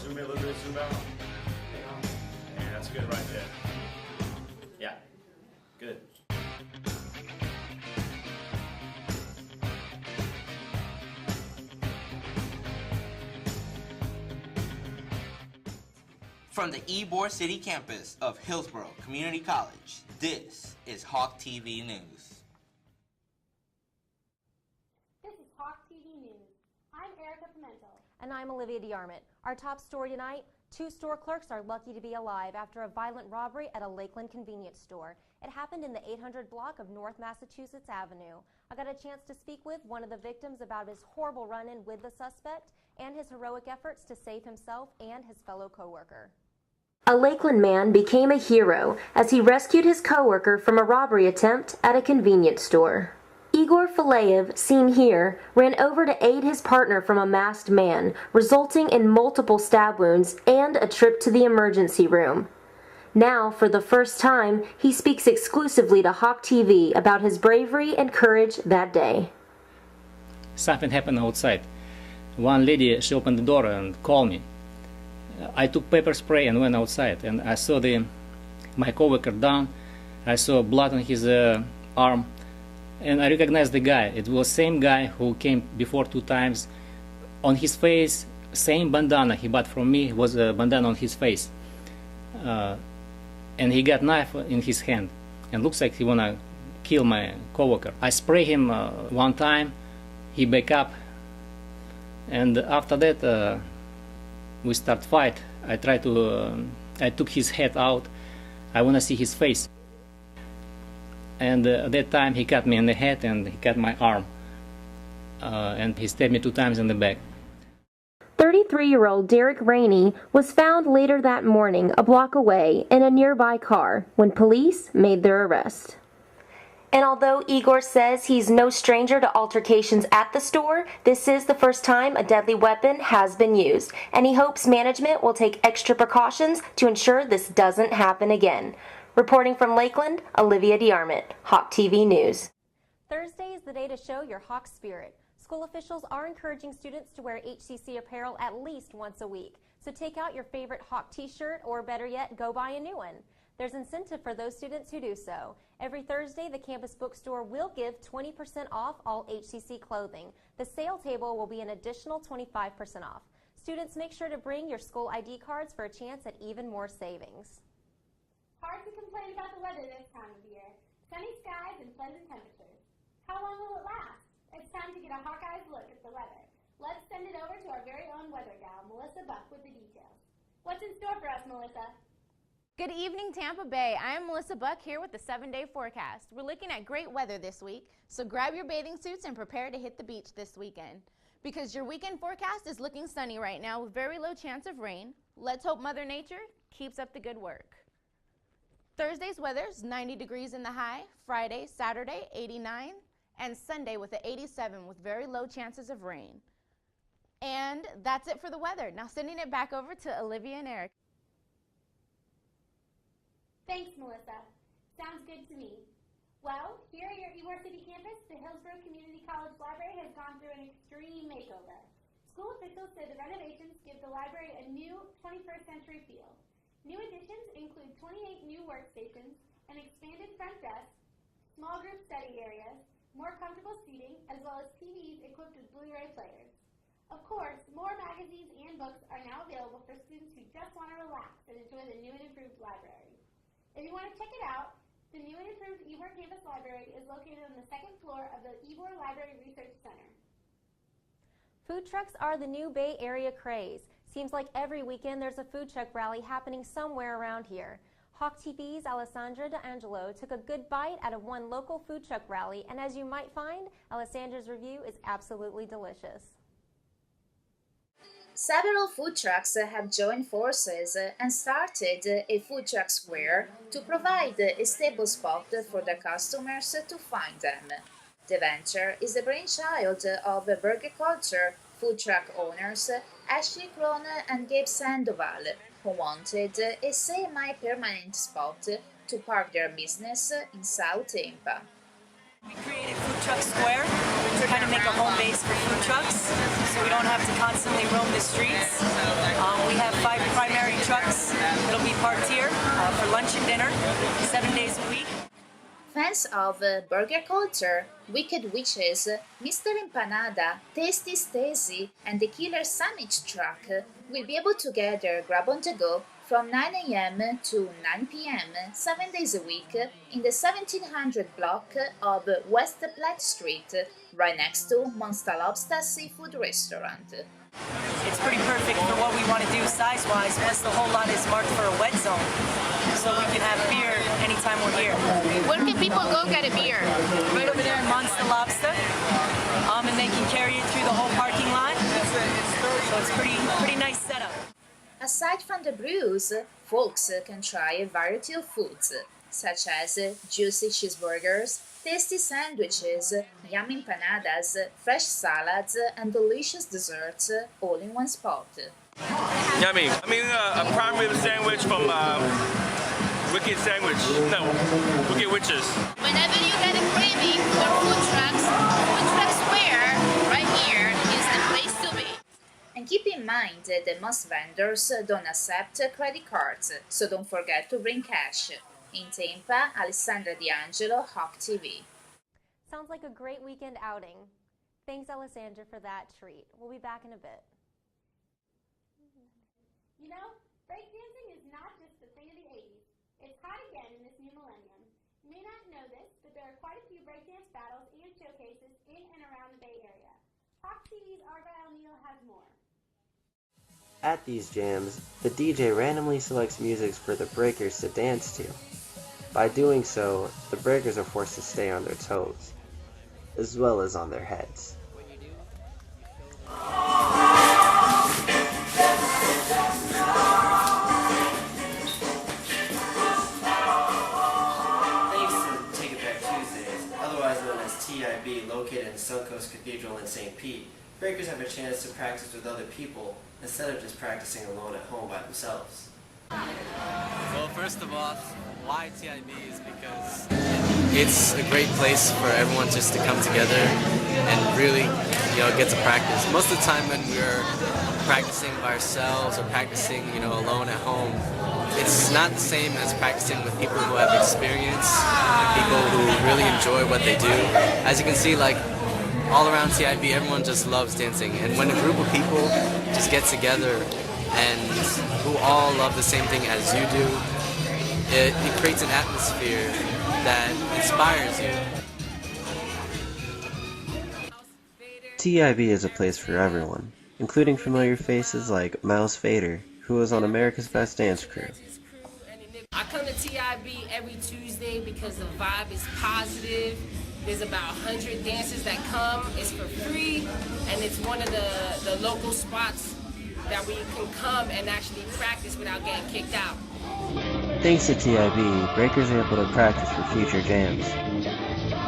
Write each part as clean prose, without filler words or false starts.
Zoom in a little bit, zoom out. Yeah, that's good right there. Yeah, good. From the Ybor City campus of Hillsborough Community College, this is Hawk TV News. This is Hawk TV News. I'm Erica Pimentel. And I'm Olivia DeArmond. Our top story tonight, 2 store clerks are lucky to be alive after a violent robbery at a Lakeland convenience store. It happened in the 800 block of North Massachusetts Avenue. I got a chance to speak with one of the victims about his horrible run-in with the suspect and his heroic efforts to save himself and his fellow coworker. A Lakeland man became a hero as he rescued his coworker from a robbery attempt at a convenience store. Igor Fileyev, seen here, ran over to aid his partner from a masked man, resulting in multiple stab wounds and a trip to the emergency room. Now, for the first time, he speaks exclusively to Hawk TV about his bravery and courage that day. Something happened outside. One lady, she opened the door and called me. I took pepper spray and went outside, and I saw my coworker down. I saw blood on his arm. And I recognized the guy. It was the same guy who came before 2 times. On his face, same bandana he bought from me was a bandana on his face. And he got a knife in his hand. And looks like he wanna kill my coworker. I spray him 1 time, he back up. And after that, we start fight. I took his head out. I wanna see his face. And at that time he cut me in the head and he cut my arm. And he stabbed me 2 times in the back. 33-year-old Derek Rainey was found later that morning a block away in a nearby car when police made their arrest. And although Igor says he's no stranger to altercations at the store, this is the first time a deadly weapon has been used, and he hopes management will take extra precautions to ensure this doesn't happen again. Reporting from Lakeland, Olivia DeArmond, Hawk TV News. Thursday is the day to show your Hawk spirit. School officials are encouraging students to wear HCC apparel at least once a week. So take out your favorite Hawk t-shirt, or better yet, go buy a new one. There's incentive for those students who do so. Every Thursday, the campus bookstore will give 20% off all HCC clothing. The sale table will be an additional 25% off. Students, make sure to bring your school ID cards for a chance at even more savings. Hard to complain about the weather this time of year. Sunny skies and pleasant temperatures. How long will it last? It's time to get a Hawkeye's look at the weather. Let's send it over to our very own weather gal, Melissa Buck, with the details. What's in store for us, Melissa? Good evening, Tampa Bay. I'm Melissa Buck here with the 7-day forecast. We're looking at great weather this week, so grab your bathing suits and prepare to hit the beach this weekend. Because your weekend forecast is looking sunny right now with very low chance of rain. Let's hope Mother Nature keeps up the good work. Thursday's weather is 90 degrees in the high, Friday, Saturday, 89, and Sunday with an 87 with very low chances of rain. And that's it for the weather. Now sending it back over to Olivia and Eric. Thanks, Melissa. Sounds good to me. Well, here at your Ybor City campus, the Hillsborough Community College Library has gone through an extreme makeover. School officials say the renovations give the library a new 21st century feel. New additions include 28 new workstations, an expanded front desk, small group study areas, more comfortable seating, as well as TVs equipped with Blu-ray players. Of course, more magazines and books are now available for students who just want to relax and enjoy the new and improved library. If you want to check it out, the new and improved Ybor Campus Library is located on the 2nd floor of the Ybor Library Research Center. Food trucks are the new Bay Area craze. Seems like every weekend there's a food truck rally happening somewhere around here. Hawk TV's Alessandra's took a good bite out of one local food truck rally, and as you might find, Alessandra's review is absolutely delicious. Several food trucks have joined forces and started a food truck square to provide a stable spot for the customers to find them. The venture is the brainchild of burger culture food truck owners Ashley Crone and Gabe Sandoval, who wanted a semi-permanent spot to park their business in South Tampa. We created Food Truck Square to kind of make a home base for food trucks, so we don't have to constantly roam the streets. We have 5 primary trucks that'll be parked here for lunch and dinner, 7 days a week. Fans of burger culture, Wicked Witches, Mr. Empanada, Tasty Stacy, and the Killer Sandwich Truck will be able to gather grab on the go from 9 a.m. to 9 p.m. 7 days a week in the 1700 block of West Platte Street, right next to Monster Lobster Seafood Restaurant. It's pretty perfect for what we want to do size-wise, plus the whole lot is marked for a wet zone, so we can have beer anytime we're here. Where can people go get a beer? Right over there in Monster Lobster, and they can carry it through the whole parking lot, so it's pretty nice setup. Aside from the brews, folks can try a variety of foods, such as juicy cheeseburgers, tasty sandwiches, yummy empanadas, fresh salads, and delicious desserts, all in one spot. Yummy. A prime rib sandwich from Wicked Sandwich. No, Wicked Witches. Whenever you get a craving for food truck square, right here is the place to be. And keep in mind that most vendors don't accept credit cards, so don't forget to bring cash. In Tampa, Alessandra D'Angelo, Hawk TV. Sounds like a great weekend outing. Thanks, Alessandra, for that treat. We'll be back in a bit. You know, breakdancing is not just the thing of the 80s. It's hot again in this new millennium. You may not know this, but there are quite a few breakdance battles and showcases in and around the Bay Area. Hawk TV's ARGYLE has more. At these jams, the DJ randomly selects music for the breakers to dance to. By doing so, the breakers are forced to stay on their toes, as well as on their heads. They used to take it back Tuesdays, otherwise known as TIB, located in Suncoast Cathedral in St. Pete. Breakers have a chance to practice with other people instead of just practicing alone at home by themselves. Well, first of all, why TIB is because it's a great place for everyone just to come together and really, get to practice. Most of the time when we're practicing by ourselves or practicing, alone at home, it's not the same as practicing with people who have experience, people who really enjoy what they do. As you can see, all around TIB, everyone just loves dancing. And when a group of people just get together and who all love the same thing as you do, it creates an atmosphere that inspires you. TIB is a place for everyone, including familiar faces like Miles Fader, who was on America's Best Dance Crew. I come to TIB every Tuesday because the vibe is positive. There's about 100 dancers that come. It's for free, and it's one of the local spots that we can come and actually practice without getting kicked out. Thanks to TIB, breakers are able to practice for future jams.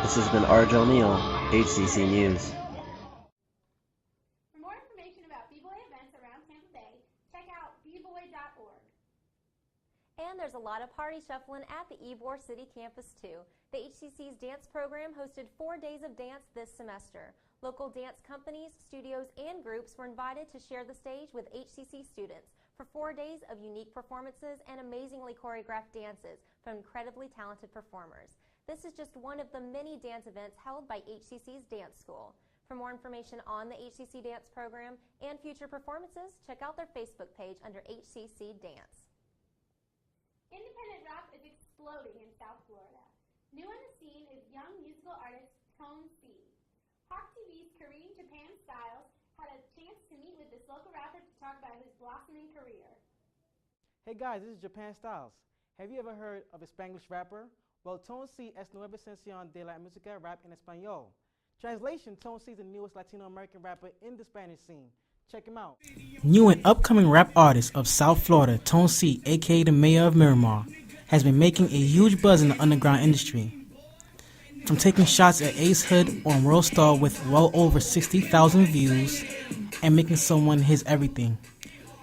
This has been ARGYLE, HCC News. For more information about B-Boy events around Tampa Bay, check out bboy.org. And there's a lot of party shuffling at the Ybor City campus too. The HCC's dance program hosted 4 days of dance this semester. Local dance companies, studios, and groups were invited to share the stage with HCC students for 4 days of unique performances and amazingly choreographed dances from incredibly talented performers. This is just one of the many dance events held by HCC's Dance School. For more information on the HCC dance program and future performances, check out their Facebook page under HCC Dance. Independent rock is exploding in South Florida. New on the scene is young musical artist Tone C. Hawk TV's Korean Japan Styles had a chance to meet with this local rapper to talk about his blossoming career. Hey guys, this is Japan Styles. Have you ever heard of a Spanglish rapper? Well, Tone C es nueva sensación de la música rap en español. Translation, Tone C is the newest Latino American rapper in the Spanish scene. Check him out. New and upcoming rap artist of South Florida, Tone C, aka the mayor of Miramar, has been making a huge buzz in the underground industry. From taking shots at Ace Hood on World Star with well over 60,000 views and making someone his everything.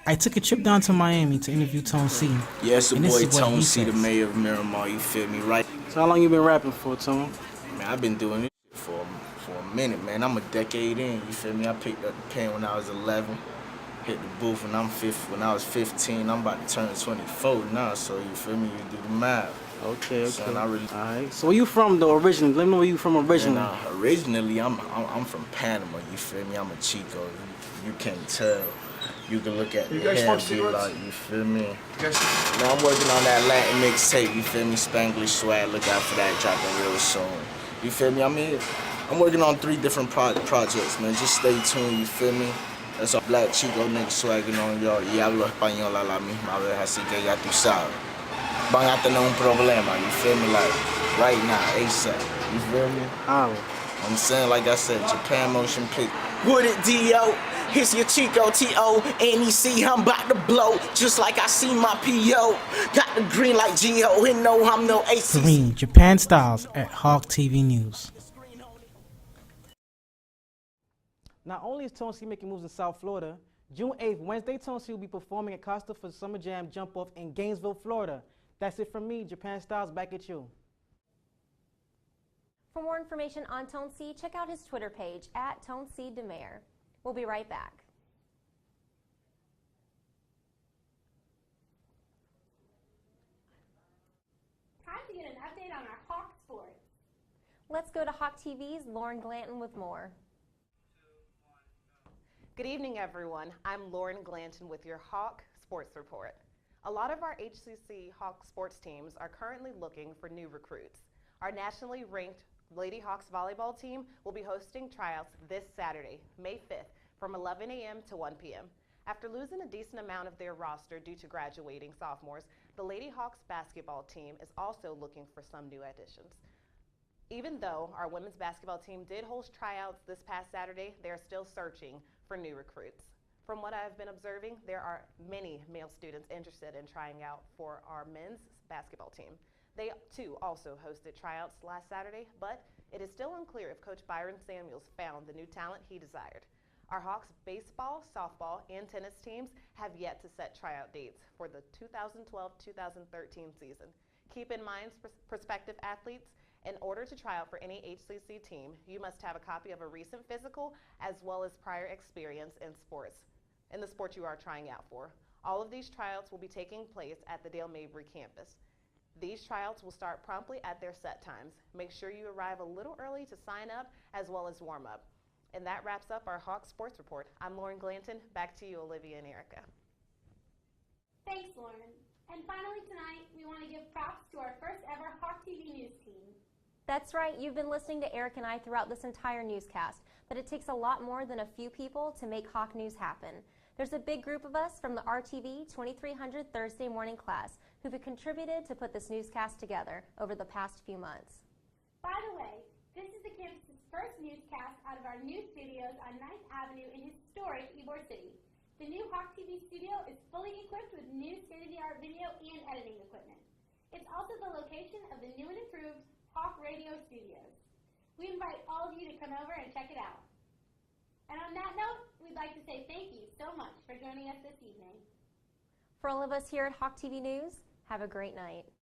I took a trip down to Miami to interview Tone C. Yeah, it's the and this boy is what Tone he C, the says. mayor of Miramar, you feel me, right? So how long you been rapping for, Tone? Man, I've been doing this shit for a minute, man. I'm a decade in, you feel me? I picked up the pen when I was 11, hit the booth when I was 15. I'm about to turn 24 now, so you feel me? You do the math. Okay. Son, I really... All right. So where you from, though, originally? Let me know where you from originally. Originally, I'm from Panama, you feel me? I'm a Chico. You can't tell. You can look at the hair and be like, you feel me? Now I'm working on that Latin mixtape, you feel me? Spanglish swag, look out for that dropping real soon. You feel me? I mean, I'm working on 3 different projects, man. Just stay tuned, you feel me? That's all Black Chico niggas swagging on y'all. Y hablo español a la misma vez, así que ya tú sabes. Van a tener un problema, you feel me? Like, right now, ASAP, you feel me? I'm saying, like I said, Japan motion pic. With it, D.O., here's your Chico, T.O., and you see I'm about to blow, just like I see my P.O. Got the green like G.O., and no, I'm no AC. Kareem, Japan Styles at Hawk TV News. Not only is Tone C making moves in South Florida, June 8th, Wednesday, Tone C will be performing at Costa for Summer Jam Jump Off in Gainesville, Florida. That's it from me, Japan Styles, back at you. For more information on Tone C, check out his Twitter page at Tone C DeMayor. We'll be right back. Time to get an update on our Hawk sports. Let's go to Hawk TV's Lauren Glanton with more. Good evening, everyone. I'm Lauren Glanton with your Hawk Sports Report. A lot of our HCC Hawk sports teams are currently looking for new recruits. Our nationally ranked Lady Hawks volleyball team will be hosting tryouts this Saturday, May 5th, from 11 a.m. to 1 p.m. After losing a decent amount of their roster due to graduating sophomores, the Lady Hawks basketball team is also looking for some new additions. Even though our women's basketball team did host tryouts this past Saturday, they are still searching for new recruits. From what I've been observing, there are many male students interested in trying out for our men's basketball team. They too also hosted tryouts last Saturday, but it is still unclear if Coach Byron Samuels found the new talent he desired. Our Hawks baseball, softball, and tennis teams have yet to set tryout dates for the 2012-2013 season. Keep in mind, prospective athletes, in order to try out for any HCC team, you must have a copy of a recent physical as well as prior experience in the sport you are trying out for. All of these tryouts will be taking place at the Dale Mabry campus. These tryouts will start promptly at their set times. Make sure you arrive a little early to sign up as well as warm up. And that wraps up our Hawk Sports Report. I'm Lauren Glanton. Back to you, Olivia and Erica. Thanks, Lauren. And finally tonight, we want to give props to our first ever Hawk TV News team. That's right, you've been listening to Eric and I throughout this entire newscast, but it takes a lot more than a few people to make Hawk News happen. There's a big group of us from the RTV 2300 Thursday morning class who've contributed to put this newscast together over the past few months. By the way, this is the campus's first newscast out of our new studios on 9th Avenue in historic Ybor City. The new Hawk TV studio is fully equipped with new state-of-the-art video and editing equipment. It's also the location of the new and improved Hawk Radio Studios. We invite all of you to come over and check it out. And on that note, we'd like to say thank you so much for joining us this evening. For all of us here at Hawk TV News, have a great night.